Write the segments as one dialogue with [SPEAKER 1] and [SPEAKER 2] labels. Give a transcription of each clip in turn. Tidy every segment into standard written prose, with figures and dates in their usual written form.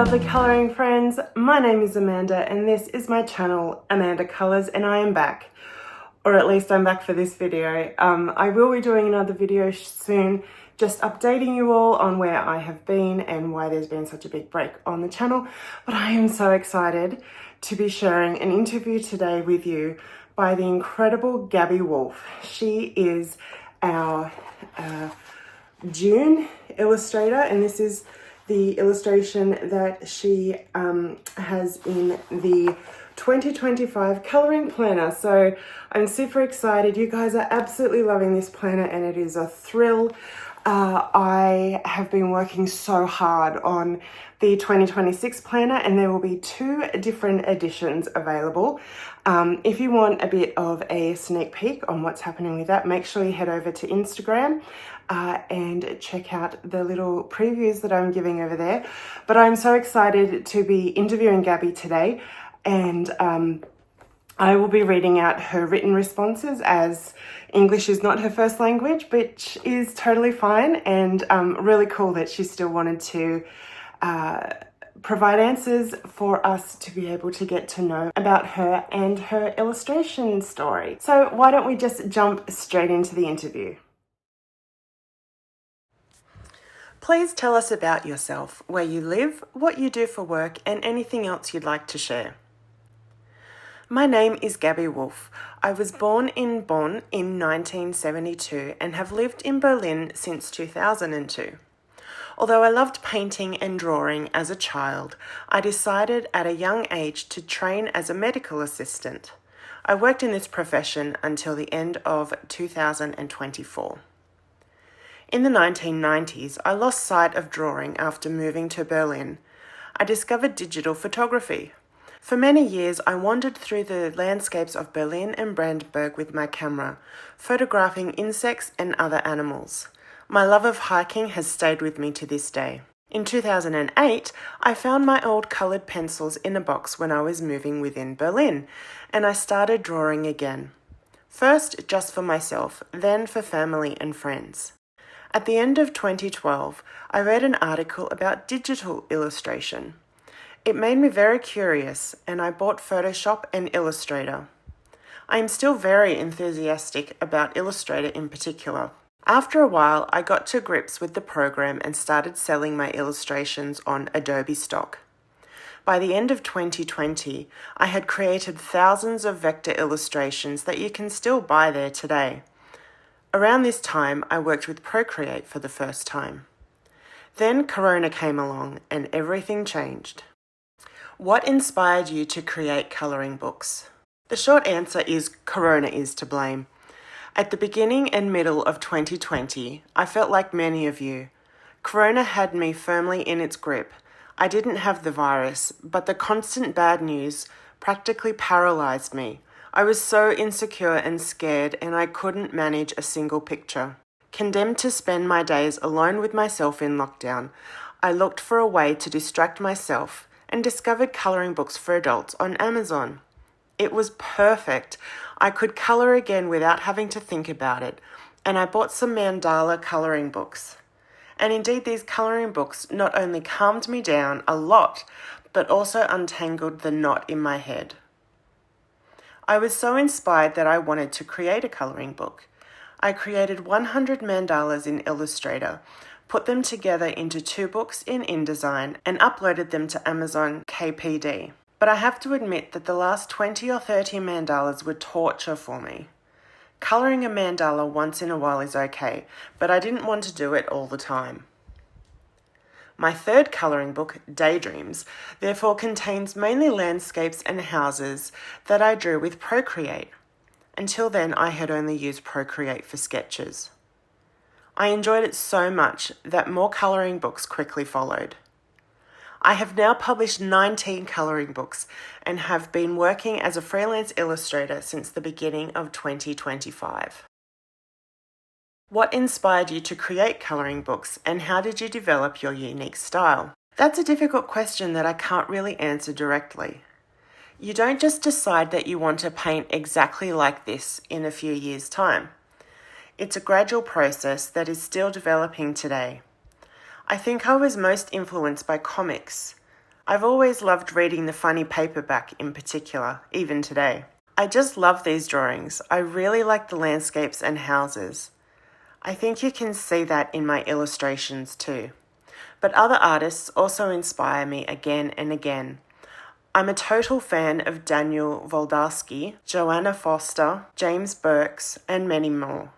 [SPEAKER 1] lovely colouring friends, my name is Amanda and this is my channel Amanda Colours, and I am back, or at least I'm back for this video. I will be doing another video soon, just updating you all on where I have been and why there's been such a big break on the channel, but I am so excited to be sharing an interview today with you by the incredible Gabi Wolf. She is our June illustrator, and this is the illustration that she has in the 2025 colouring planner. So I'm super excited. You guys are absolutely loving this planner and it is a thrill. I have been working so hard on the 2026 planner, and there will be 2 different editions available. If you want a bit of a sneak peek on what's happening with that, make sure you head over to Instagram and check out the little previews that I'm giving over there. But I'm so excited to be interviewing Gabi today, and I will be reading out her written responses, as English is not her first language, which is totally fine, and really cool that she still wanted to provide answers for us to be able to get to know about her and her illustration story. So why don't we just jump straight into the interview? Please tell us about yourself, where you live, what you do for work, and anything else you'd like to share. My name is Gabi Wolf. I was born in Bonn in 1972 and have lived in Berlin since 2002. Although I loved painting and drawing as a child, I decided at a young age to train as a medical assistant. I worked in this profession until the end of 2024. In the 1990s, I lost sight of drawing after moving to Berlin. I discovered digital photography. For many years, I wandered through the landscapes of Berlin and Brandenburg with my camera, photographing insects and other animals. My love of hiking has stayed with me to this day. In 2008, I found my old coloured pencils in a box when I was moving within Berlin, and I started drawing again. First, just for myself, then for family and friends. At the end of 2012, I read an article about digital illustration. It made me very curious, and I bought Photoshop and Illustrator. I am still very enthusiastic about Illustrator in particular. After a while, I got to grips with the program and started selling my illustrations on Adobe Stock. By the end of 2020, I had created thousands of vector illustrations that you can still buy there today. Around this time, I worked with Procreate for the first time. Then Corona came along and everything changed. What inspired you to create colouring books? The short answer is Corona is to blame. At the beginning and middle of 2020, I felt like many of you. Corona had me firmly in its grip. I didn't have the virus, but the constant bad news practically paralysed me. I was so insecure and scared, and I couldn't manage a single picture. Condemned to spend my days alone with myself in lockdown, I looked for a way to distract myself and discovered colouring books for adults on Amazon. It was perfect. I could colour again without having to think about it, and I bought some mandala colouring books. And indeed, these colouring books not only calmed me down a lot, but also untangled the knot in my head. I was so inspired that I wanted to create a colouring book. I created 100 mandalas in Illustrator, put them together into 2 books in InDesign, and uploaded them to Amazon KPD. But I have to admit that the last 20 or 30 mandalas were torture for me. Colouring a mandala once in a while is okay, but I didn't want to do it all the time. My third colouring book, Daydreams, therefore contains mainly landscapes and houses that I drew with Procreate. Until then, I had only used Procreate for sketches. I enjoyed it so much that more colouring books quickly followed. I have now published 19 colouring books and have been working as a freelance illustrator since the beginning of 2025. What inspired you to create colouring books, and how did you develop your unique style? That's a difficult question that I can't really answer directly. You don't just decide that you want to paint exactly like this in a few years' time. It's a gradual process that is still developing today. I think I was most influenced by comics. I've always loved reading the funny paperback in particular, even today. I just love these drawings. I really like the landscapes and houses. I think you can see that in my illustrations too. But other artists also inspire me again and again. I'm a total fan of Daniel Waldowski, Joanna Foster, James Burks, and many more.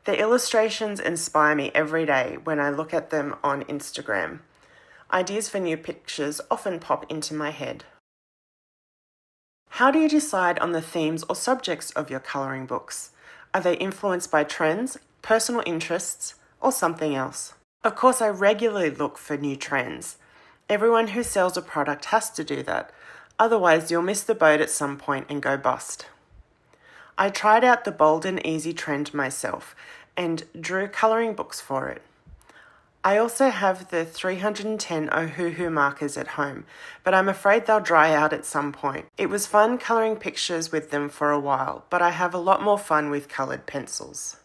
[SPEAKER 1] The illustrations inspire me every day when I look at them on Instagram. Ideas for new pictures often pop into my head. How do you decide on the themes or subjects of your colouring books? Are they influenced by trends, personal interests, or something else? Of course, I regularly look for new trends. Everyone who sells a product has to do that, otherwise you'll miss the boat at some point and go bust. I tried out the bold and easy trend myself and drew colouring books for it. I also have the 310 Ohuhu markers at home, but I'm afraid they'll dry out at some point. It was fun colouring pictures with them for a while, but I have a lot more fun with coloured pencils.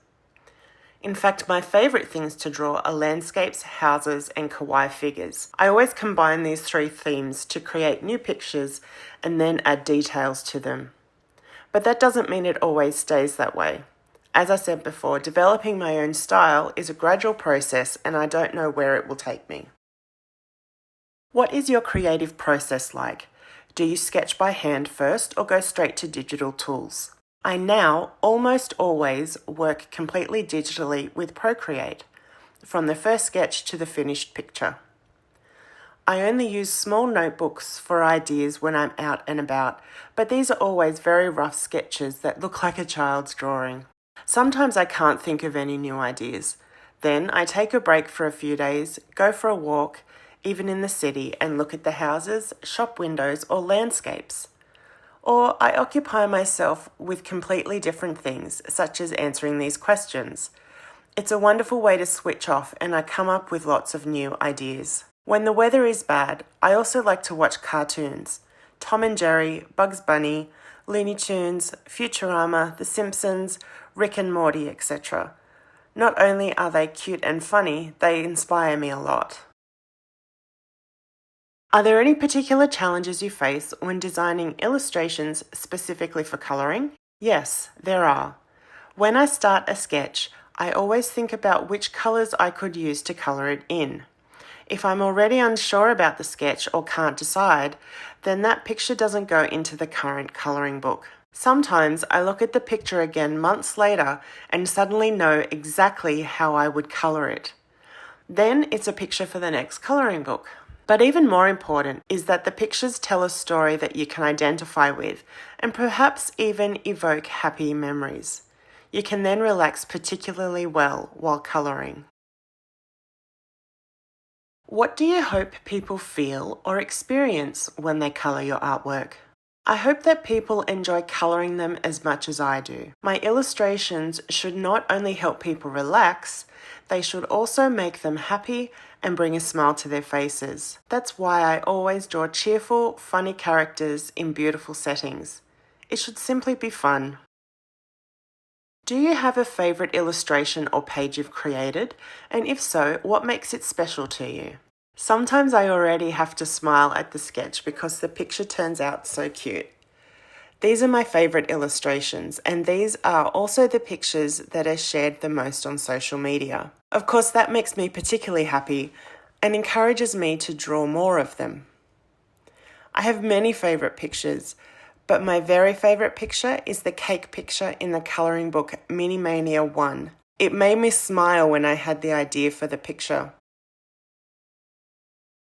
[SPEAKER 1] In fact, my favourite things to draw are landscapes, houses, and kawaii figures. I always combine these three themes to create new pictures and then add details to them. But that doesn't mean it always stays that way. As I said before, developing my own style is a gradual process and I don't know where it will take me. What is your creative process like? Do you sketch by hand first or go straight to digital tools? I now almost always work completely digitally with Procreate, from the first sketch to the finished picture. I only use small notebooks for ideas when I'm out and about, but these are always very rough sketches that look like a child's drawing. Sometimes I can't think of any new ideas. Then I take a break for a few days, go for a walk, even in the city, and look at the houses, shop windows, or landscapes. Or I occupy myself with completely different things, such as answering these questions. It's a wonderful way to switch off, and I come up with lots of new ideas. When the weather is bad, I also like to watch cartoons. Tom and Jerry, Bugs Bunny, Looney Tunes, Futurama, The Simpsons, Rick and Morty, etc. Not only are they cute and funny, they inspire me a lot. Are there any particular challenges you face when designing illustrations specifically for colouring? Yes, there are. When I start a sketch, I always think about which colours I could use to colour it in. If I'm already unsure about the sketch or can't decide, then that picture doesn't go into the current colouring book. Sometimes I look at the picture again months later and suddenly know exactly how I would colour it. Then it's a picture for the next colouring book. But even more important is that the pictures tell a story that you can identify with and perhaps even evoke happy memories. You can then relax particularly well while colouring. What do you hope people feel or experience when they colour your artwork? I hope that people enjoy colouring them as much as I do. My illustrations should not only help people relax, they should also make them happy and bring a smile to their faces. That's why I always draw cheerful, funny characters in beautiful settings. It should simply be fun. Do you have a favourite illustration or page you've created? And if so, what makes it special to you? Sometimes I already have to smile at the sketch because the picture turns out so cute. These are my favourite illustrations, and these are also the pictures that are shared the most on social media. Of course, that makes me particularly happy and encourages me to draw more of them. I have many favourite pictures, but my very favourite picture is the cake picture in the colouring book Mini Mania 1. It made me smile when I had the idea for the picture.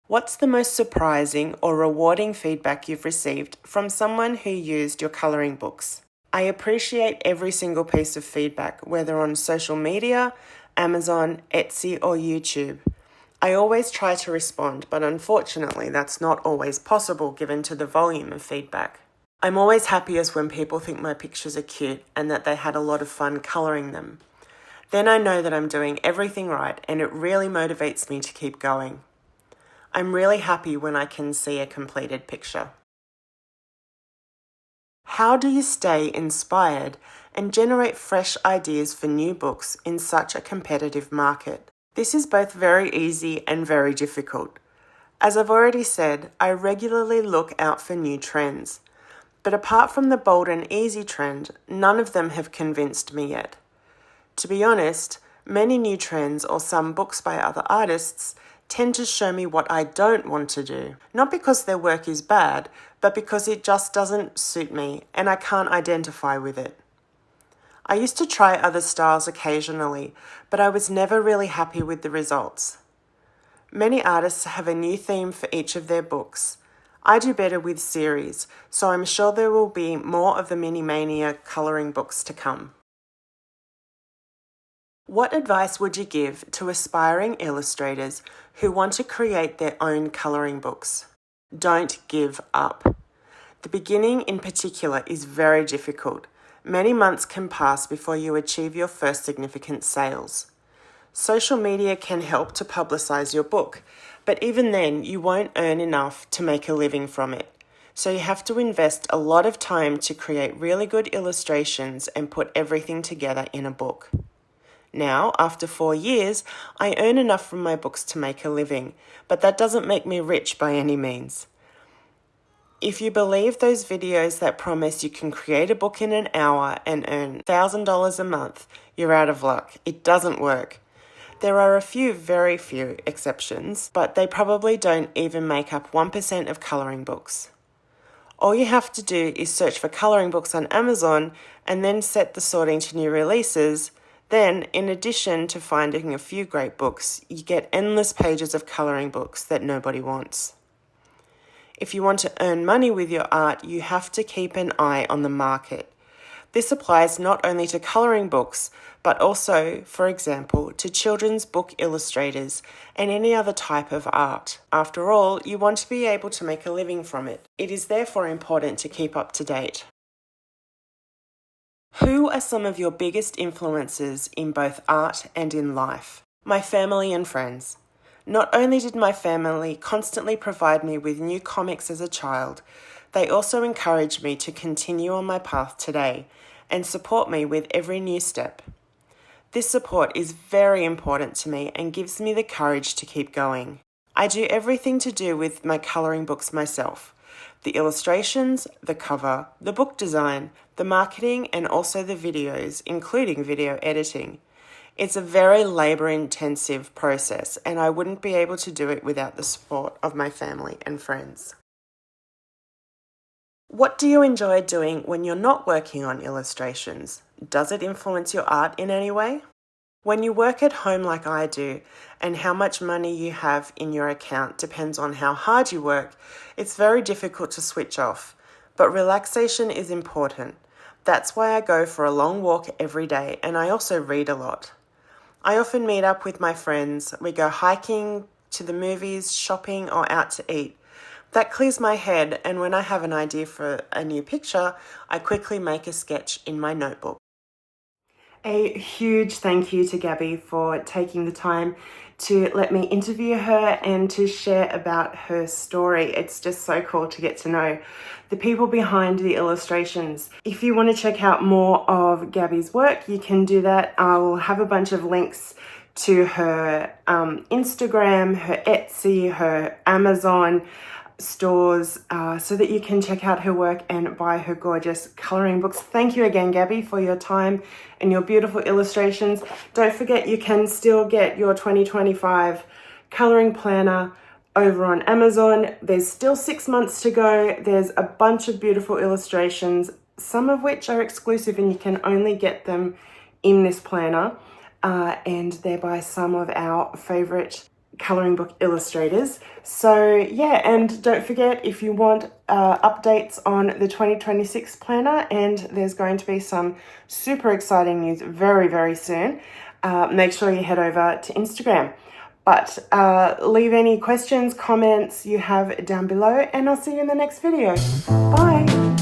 [SPEAKER 1] What's the most surprising or rewarding feedback you've received from someone who used your colouring books? I appreciate every single piece of feedback, whether on social media, Amazon, Etsy, or YouTube. I always try to respond, but unfortunately that's not always possible given to the volume of feedback. I'm always happiest when people think my pictures are cute and that they had a lot of fun colouring them. Then I know that I'm doing everything right and it really motivates me to keep going. I'm really happy when I can see a completed picture. How do you stay inspired and generate fresh ideas for new books in such a competitive market? This is both very easy and very difficult. As I've already said, I regularly look out for new trends. But apart from the bold and easy trend, none of them have convinced me yet. To be honest, many new trends or some books by other artists tend to show me what I don't want to do. Not because their work is bad, but because it just doesn't suit me and I can't identify with it. I used to try other styles occasionally, but I was never really happy with the results. Many artists have a new theme for each of their books. I do better with series, so I'm sure there will be more of the Mini Mania colouring books to come. What advice would you give to aspiring illustrators who want to create their own colouring books? Don't give up. The beginning in particular is very difficult. Many months can pass before you achieve your first significant sales. Social media can help to publicise your book, but even then you won't earn enough to make a living from it. So you have to invest a lot of time to create really good illustrations and put everything together in a book. Now, after 4 years, I earn enough from my books to make a living, but that doesn't make me rich by any means. If you believe those videos that promise you can create a book in an hour and earn $1,000 a month, you're out of luck. It doesn't work. There are a few, very few exceptions, but they probably don't even make up 1% of colouring books. All you have to do is search for colouring books on Amazon and then set the sorting to new releases. Then, in addition to finding a few great books, you get endless pages of colouring books that nobody wants. If you want to earn money with your art, you have to keep an eye on the market. This applies not only to colouring books, but also, for example, to children's book illustrators and any other type of art. After all, you want to be able to make a living from it. It is therefore important to keep up to date. Who are some of your biggest influences in both art and in life? My family and friends. Not only did my family constantly provide me with new comics as a child, they also encouraged me to continue on my path today and support me with every new step. This support is very important to me and gives me the courage to keep going. I do everything to do with my colouring books myself. The illustrations, the cover, the book design, the marketing, and also the videos, including video editing. It's a very labour-intensive process, and I wouldn't be able to do it without the support of my family and friends. What do you enjoy doing when you're not working on illustrations? Does it influence your art in any way? When you work at home like I do, and how much money you have in your account depends on how hard you work, it's very difficult to switch off. But relaxation is important. That's why I go for a long walk every day, and I also read a lot. I often meet up with my friends. We go hiking, to the movies, shopping, or out to eat. That clears my head, and when I have an idea for a new picture, I quickly make a sketch in my notebook. A huge thank you to Gabi for taking the time to let me interview her and to share about her story. It's just so cool to get to know the people behind the illustrations. If you want to check out more of Gabi's work, you can do that. I'll have a bunch of links to her Instagram, her Etsy, her Amazon stores, so that you can check out her work and buy her gorgeous colouring books. Thank you again, Gabi, for your time and your beautiful illustrations. Don't forget, you can still get your 2025 colouring planner over on Amazon. There's still 6 months to go. There's a bunch of beautiful illustrations, some of which are exclusive and you can only get them in this planner, and they're by some of our favourite colouring book illustrators. So yeah, and don't forget, if you want updates on the 2026 planner, and there's going to be some super exciting news very, very soon, make sure you head over to Instagram. But leave any questions, comments you have down below, and I'll see you in the next video. Bye.